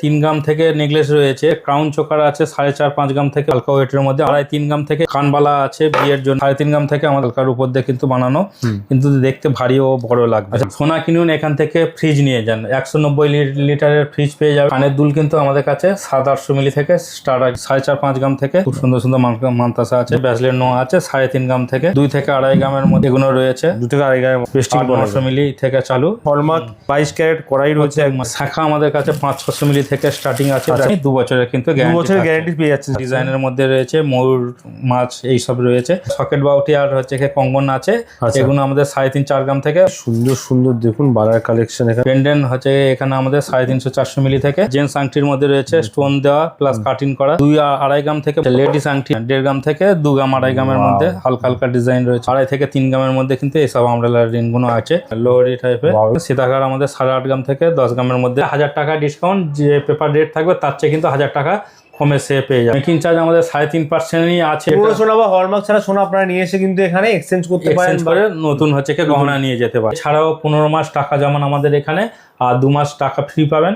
3 গ্রাম থেকে নেকলেস রয়েছে, crown choker আছে 4.5-5 গ্রাম থেকে, হালকা ওয়েটের মধ্যে 2.5-3 গ্রাম থেকে, কানবালা আছে বিয়ের জন্য 3.5 গ্রাম থেকে, আমাদের হালকার উপর দিয়ে কিন্তু বানানো, কিন্তু দেখতে ভারী ও বড় লাগবে। আচ্ছা, সোনা কিনুন, এখান থেকে ফ্রিজ নিয়ে যান, 190 লিটারের ফ্রিজ পেয়ে যাবেন। কানের দুল কিন্তু আমাদের কাছে 700-800 মিলি থেকে স্টার্ট আছে, 4.5-5 গ্রাম থেকে খুব সুন্দর সুন্দর মানতাসা আছে, ব্যাসলেট নো আছে 3.5 গ্রাম থেকে, 2 থেকে 2.5 গ্রামের মধ্যে এগুলো রয়েছে, 2 থেকে 2.5 গ্রাম পেস্টিং 900 মিলি থেকে চালু। হলমার্ক 22 ক্যারেট কড়াই রয়েছে। শাখা আমাদের কাছে 500-600 মিলি থেকে স্টার্টিং আছে, 2 বছরের কিন্তু 2 বছরের গ্যারান্টি পেয়ে যাচ্ছে। ডিজাইনের মধ্যে রয়েছে ময়ূর মাছ এইসব রয়েছে, সকেট বাউটি আর হচ্ছে কঙ্গন আছে, এগুলো আমাদের 3.5-4 গ্রাম থেকে। সুন্দর সুন্দর দেখুন বালার কালেকশন। এখানে পেন্ডেন্ট হচ্ছে এখানে আমাদের 350-400 মিলি থেকে। জেন্টস আংটির মধ্যে রয়েছে স্টোন দেওয়া প্লাস কাটিং করা 2-2.5 গ্রাম থেকে। লেডিস আংটি 1.5 গ্রাম থেকে 2 গ্রাম 2.5 গ্রামের মধ্যে হালকা হালকা ডিজাইন রয়েছে, 2.5 থেকে 3 গ্রামের মধ্যে কিন্তু এইসব আমব্রেলা রিং গুলো আছে, লোয়ারি টাইপের। সীতাকার আমাদের 8.5 গ্রাম থেকে 10 গ্রামের মধ্যে। 1000 টাকা ডিসকাউন্ট, যে পেপার রেট থাকবে তার চেয়ে কিন্তু 1000 টাকা কমে সে পেয়ে যাবে। মেকিং চার্জ আমাদের 3.5%ই আছে। পুরো সোনা বা হলমার্ক ছাড়া সোনা আপনারা নিয়ে এসে কিন্তু এখানে এক্সচেঞ্জ করতে পারেন, করে নতুন হচ্ছে গহনা নিয়ে যেতে পারে। এছাড়াও 15 মাস টাকা জমান আমাদের এখানে, আর 2 মাস টাকা ফ্রি পাবেন।